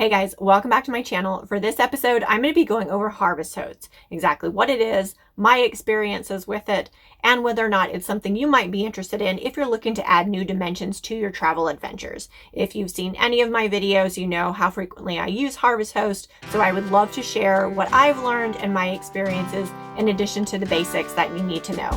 Hey guys, welcome back to my channel. For this episode, I'm going to be going over Harvest Hosts, exactly what it is, my experiences with it, and whether or not it's something you might be interested in if you're looking to add new dimensions to your travel adventures. If you've seen any of my videos, you know how frequently I use Harvest Host, so I would love to share what I've learned and my experiences in addition to the basics that you need to know.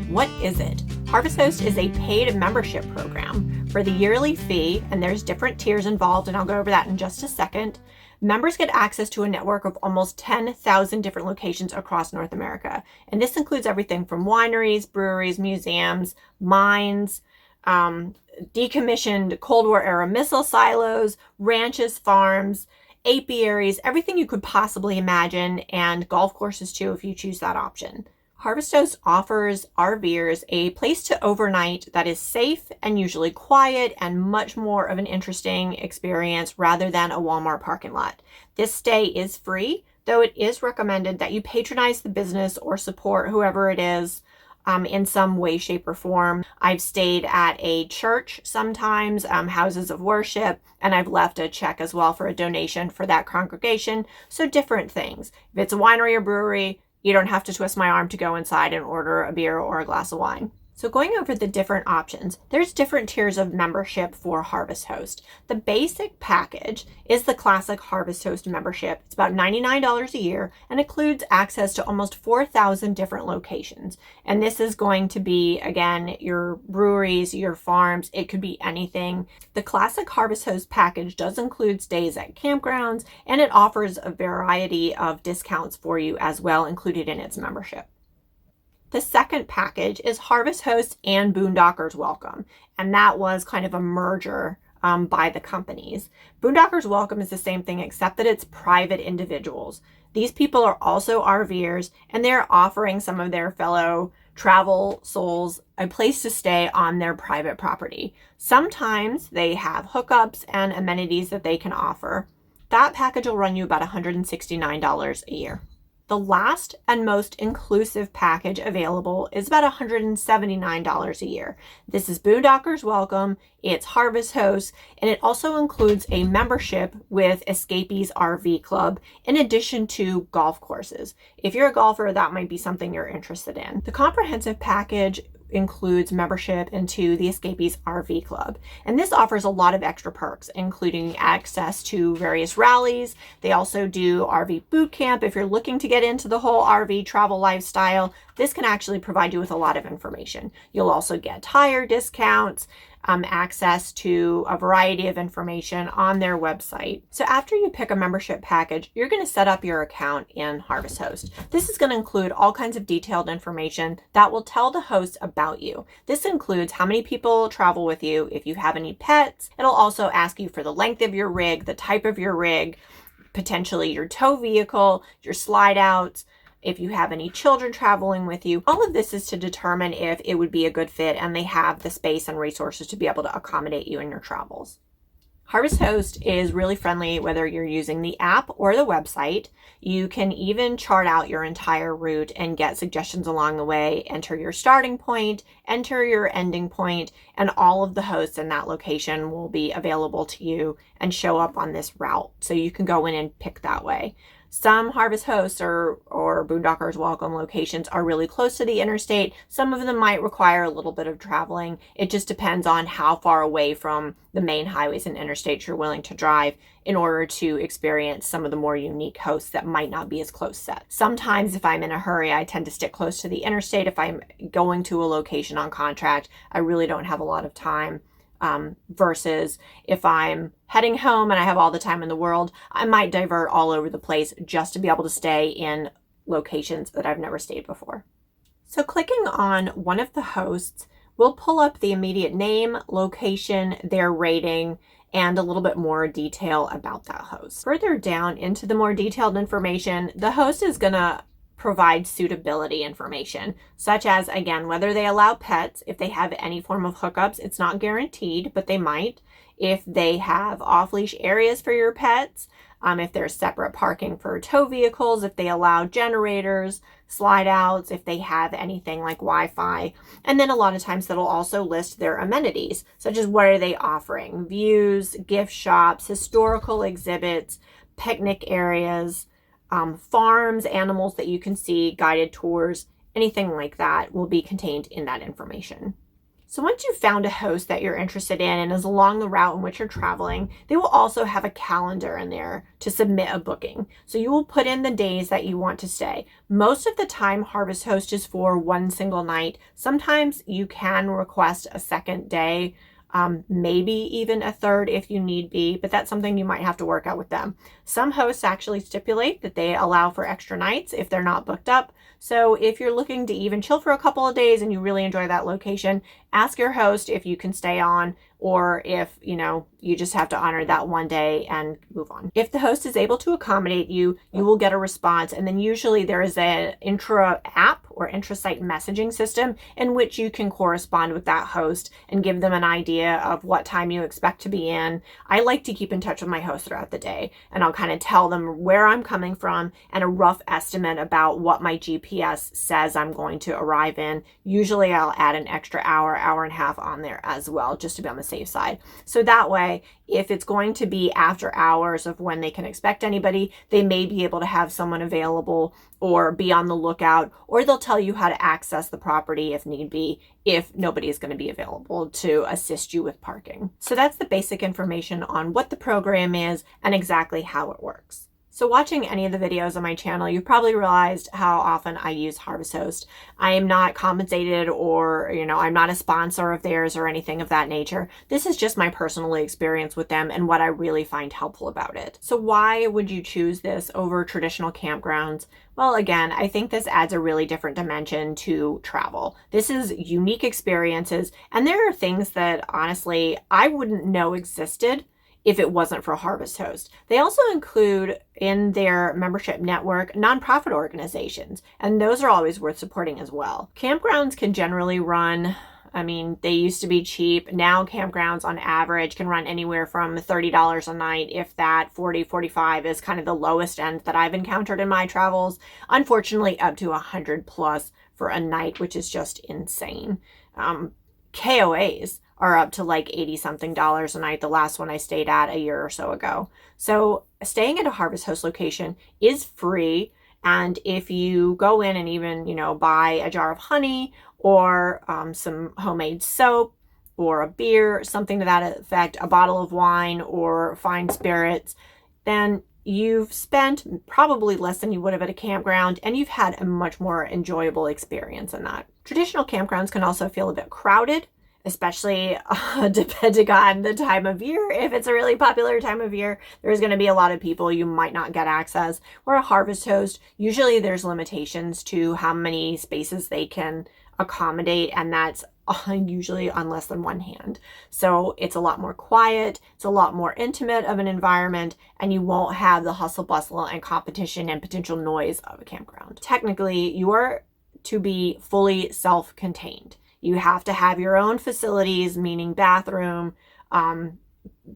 What is it? Harvest Host is a paid membership program. For the yearly fee, and there's different tiers involved, and I'll go over that in just a second, members get access to a network of almost 10,000 different locations across North America. And this includes everything from wineries, breweries, museums, mines, decommissioned Cold War era missile silos, ranches, farms, apiaries, everything you could possibly imagine, and golf courses too if you choose that option. Harvest Host offers RVers a place to overnight that is safe and usually quiet and much more of an interesting experience rather than a Walmart parking lot. This stay is free, though it is recommended that you patronize the business or support whoever it is in some way, shape, or form. I've stayed at a church sometimes, houses of worship, and I've left a check as well for a donation for that congregation. So different things. If it's a winery or brewery, you don't have to twist my arm to go inside and order a beer or a glass of wine. So going over the different options, there's different tiers of membership for Harvest Host. The basic package is the classic Harvest Host membership. It's about $99 a year and includes access to almost 4,000 different locations. And this is going to be, again, your breweries, your farms, it could be anything. The classic Harvest Host package does include stays at campgrounds, and it offers a variety of discounts for you as well included in its membership. The second package is Harvest Host and Boondockers Welcome, and that was kind of a merger by the companies. Boondockers Welcome is the same thing except that it's private individuals. These people are also RVers, and they're offering some of their fellow travel souls a place to stay on their private property. Sometimes they have hookups and amenities that they can offer. That package will run you about $169 a year. The last and most inclusive package available is about $179 a year. This is Boondockers Welcome, it's Harvest Host, and it also includes a membership with Escapees RV Club in addition to golf courses. If you're a golfer, that might be something you're interested in. The comprehensive package includes membership into the Escapees RV Club. And this offers a lot of extra perks, including access to various rallies. They also do RV boot camp. If you're looking to get into the whole RV travel lifestyle, this can actually provide you with a lot of information. You'll also get tire discounts, access to a variety of information on their website. So after you pick a membership package, you're going to set up your account in Harvest Host. This is going to include all kinds of detailed information that will tell the host about you. This includes how many people travel with you, if you have any pets. It'll also ask you for the length of your rig, the type of your rig, potentially your tow vehicle, your slide outs, if you have any children traveling with you. All of this is to determine if it would be a good fit and they have the space and resources to be able to accommodate you in your travels. Harvest Host is really friendly whether you're using the app or the website. You can even chart out your entire route and get suggestions along the way, enter your starting point, enter your ending point, and all of the hosts in that location will be available to you and show up on this route. So you can go in and pick that way. Some Harvest Hosts or Boondockers Welcome locations are really close to the interstate. Some of them might require a little bit of traveling. It just depends on how far away from the main highways and interstates you're willing to drive in order to experience some of the more unique hosts that might not be as close set. Sometimes if I'm in a hurry, I tend to stick close to the interstate. If I'm going to a location on contract, I really don't have a lot of time. Versus if I'm heading home and I have all the time in the world, I might divert all over the place just to be able to stay in locations that I've never stayed before. So clicking on one of the hosts will pull up the immediate name, location, their rating, and a little bit more detail about that host. Further down into the more detailed information, the host is going to provide suitability information, such as, again, whether they allow pets, if they have any form of hookups. It's not guaranteed, but they might. If they have off-leash areas for your pets, if there's separate parking for tow vehicles, if they allow generators, slide outs, if they have anything like Wi-Fi. And then a lot of times that'll also list their amenities, such as what are they offering, views, gift shops, historical exhibits, picnic areas, farms, animals that you can see, guided tours, anything like that will be contained in that information. So once you've found a host that you're interested in and is along the route in which you're traveling, they will also have a calendar in there to submit a booking. So you will put in the days that you want to stay. Most of the time, Harvest Host is for one single night. Sometimes you can request a second day, maybe even a third if you need be, but that's something you might have to work out with them. Some hosts actually stipulate that they allow for extra nights if they're not booked up. So if you're looking to even chill for a couple of days and you really enjoy that location, ask your host if you can stay on, or if, you just have to honor that one day and move on. If the host is able to accommodate you, you will get a response. And then usually there is an intra app or intra-site messaging system in which you can correspond with that host and give them an idea of what time you expect to be in. I like to keep in touch with my host throughout the day, and I'll kind of tell them where I'm coming from and a rough estimate about what my GPS says I'm going to arrive in. Usually I'll add an extra hour and a half on there as well, just to be on the safe side. So that way, if it's going to be after hours of when they can expect anybody, they may be able to have someone available or be on the lookout, or they'll tell you how to access the property if need be, if nobody is going to be available to assist you with parking. So that's the basic information on what the program is and exactly how it works. So watching any of the videos on my channel, you've probably realized how often I use Harvest Host. I am not compensated or, I'm not a sponsor of theirs or anything of that nature. This is just my personal experience with them and what I really find helpful about it. So why would you choose this over traditional campgrounds? Well, again, I think this adds a really different dimension to travel. This is unique experiences, and there are things that honestly I wouldn't know existed if it wasn't for Harvest Host. They also include in their membership network nonprofit organizations, and those are always worth supporting as well. Campgrounds can generally run, they used to be cheap. Now campgrounds on average can run anywhere from $30 a night, if that. 40, 45 is kind of the lowest end that I've encountered in my travels. Unfortunately, up to 100 plus for a night, which is just insane. KOAs are up to like $80-something a night. The last one I stayed at a year or so ago. So staying at a Harvest Host location is free. And if you go in and even, buy a jar of honey or some homemade soap or a beer, something to that effect, a bottle of wine or fine spirits, then you've spent probably less than you would have at a campground, and you've had a much more enjoyable experience in that. Traditional campgrounds can also feel a bit crowded, especially depending on the time of year. If it's a really popular time of year, there's going to be a lot of people. You might not get access. Or a Harvest Host, usually there's limitations to how many spaces they can accommodate, and that's usually on less than one hand. So it's a lot more quiet, it's a lot more intimate of an environment, and you won't have the hustle bustle and competition and potential noise of a campground. Technically, you are to be fully self-contained. You have to have your own facilities, meaning bathroom,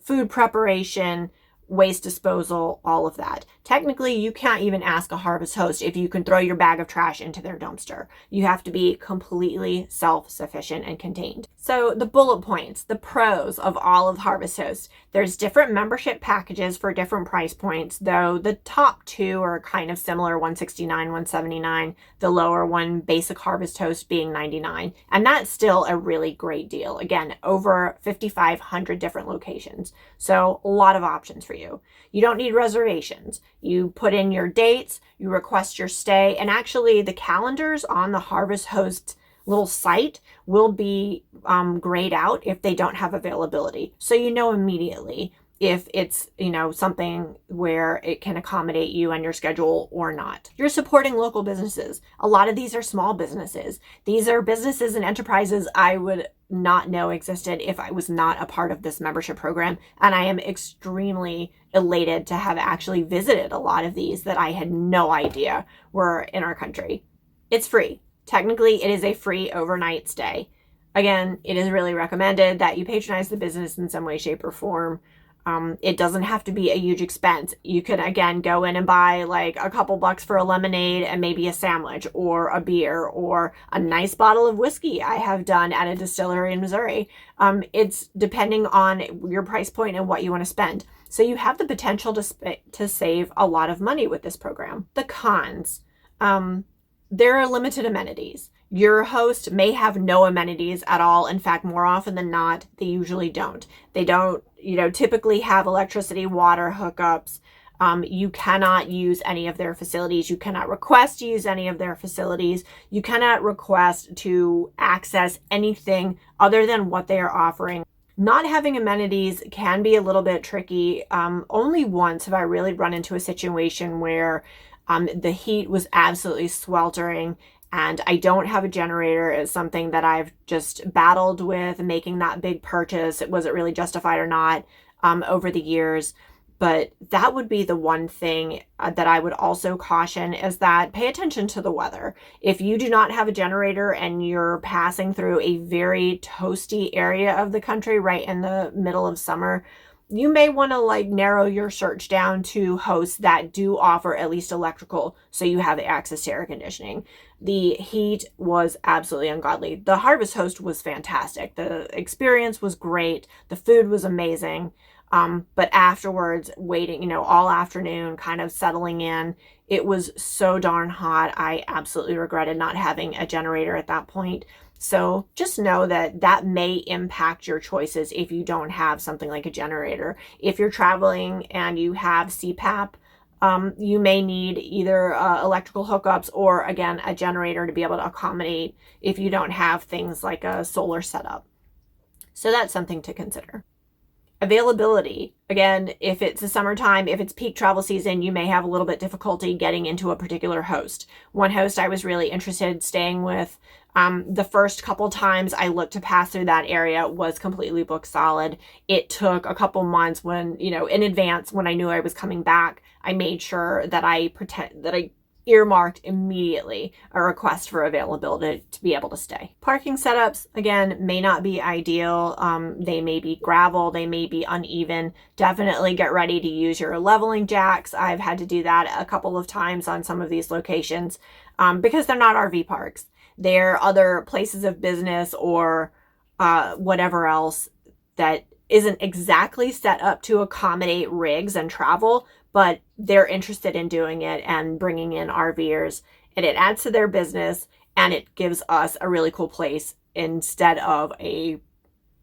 food preparation, waste disposal, all of that. Technically, you can't even ask a Harvest Host if you can throw your bag of trash into their dumpster. You have to be completely self-sufficient and contained. So the bullet points, the pros of all of Harvest Host. There's different membership packages for different price points, though the top two are kind of similar, $169, $179, the lower one, basic Harvest Host, being $99. And that's still a really great deal. Again, over 5,500 different locations. So a lot of options for you. You don't need reservations. You put in your dates, you request your stay, and actually the calendars on the Harvest Host little site will be grayed out if they don't have availability. So you know immediately if it's, something where it can accommodate you and your schedule or not. You're supporting local businesses. A lot of these are small businesses. These are businesses and enterprises I would not know existed if I was not a part of this membership program. And I am extremely elated to have actually visited a lot of these that I had no idea were in our country. It's free. Technically, it is a free overnight stay. Again, it is really recommended that you patronize the business in some way, shape, or form. It doesn't have to be a huge expense. You could, again, go in and buy like a couple bucks for a lemonade and maybe a sandwich or a beer or a nice bottle of whiskey I have done at a distillery in Missouri. It's depending on your price point and what you want to spend. So you have the potential to save a lot of money with this program. The cons. There are limited amenities. Your host may have no amenities at all. In fact, more often than not, they usually don't. They don't, typically have electricity, water hookups. You cannot use any of their facilities. You cannot request to use any of their facilities. You cannot request to access anything other than what they are offering. Not having amenities can be a little bit tricky. Only once have I really run into a situation where the heat was absolutely sweltering and I don't have a generator. Is something that I've just battled with making that big purchase. Was it really justified or not over the years? But that would be the one thing that I would also caution, is that pay attention to the weather. If you do not have a generator and you're passing through a very toasty area of the country right in the middle of summer, you may want to narrow your search down to hosts that do offer at least electrical, so you have access to air conditioning. The heat was absolutely ungodly. The Harvest host was fantastic. The experience was great. The food was amazing. But afterwards, waiting, all afternoon, kind of settling in, it was so darn hot. I absolutely regretted not having a generator at that point. So just know that may impact your choices if you don't have something like a generator. If you're traveling and you have CPAP, you may need either electrical hookups or, again, a generator to be able to accommodate if you don't have things like a solar setup. So that's something to consider. Availability. Again, if it's the summertime, if it's peak travel season, you may have a little bit difficulty getting into a particular host. One host I was really interested in staying with, the first couple times I looked to pass through that area was completely booked solid. It took a couple months when, in advance, when I knew I was coming back, I made sure that I earmarked immediately a request for availability to be able to stay. Parking setups, again, may not be ideal. They may be gravel, they may be uneven. Definitely get ready to use your leveling jacks. I've had to do that a couple of times on some of these locations because they're not RV parks. They're other places of business or whatever else that isn't exactly set up to accommodate rigs and travel, but they're interested in doing it and bringing in RVers, and it adds to their business and it gives us a really cool place instead of a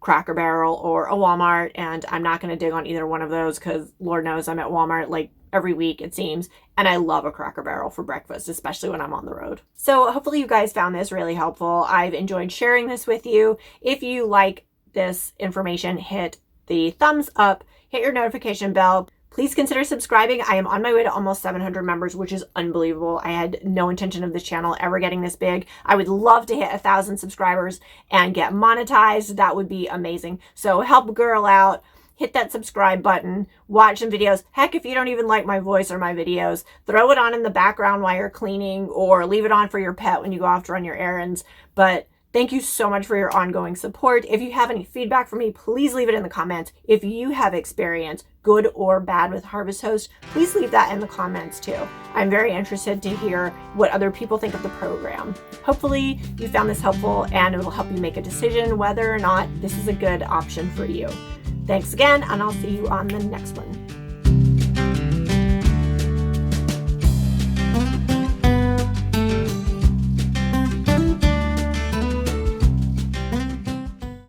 Cracker Barrel or a Walmart. And I'm not going to dig on either one of those because Lord knows I'm at Walmart every week, it seems, and I love a Cracker Barrel for breakfast, especially when I'm on the road. So hopefully you guys found this really helpful. I've enjoyed sharing this with you. If you like this information, hit the thumbs up, hit your notification bell. Please consider subscribing. I am on my way to almost 700 members, which is unbelievable. I had no intention of this channel ever getting this big. I would love to hit 1,000 subscribers and get monetized. That would be amazing. So help a girl out. Hit that subscribe button. Watch some videos. Heck, if you don't even like my voice or my videos, throw it on in the background while you're cleaning or leave it on for your pet when you go off to run your errands. But thank you so much for your ongoing support. If you have any feedback for me, please leave it in the comments. If you have experience, good or bad, with Harvest Host, please leave that in the comments too. I'm very interested to hear what other people think of the program. Hopefully you found this helpful and it will help you make a decision whether or not this is a good option for you. Thanks again, and I'll see you on the next one.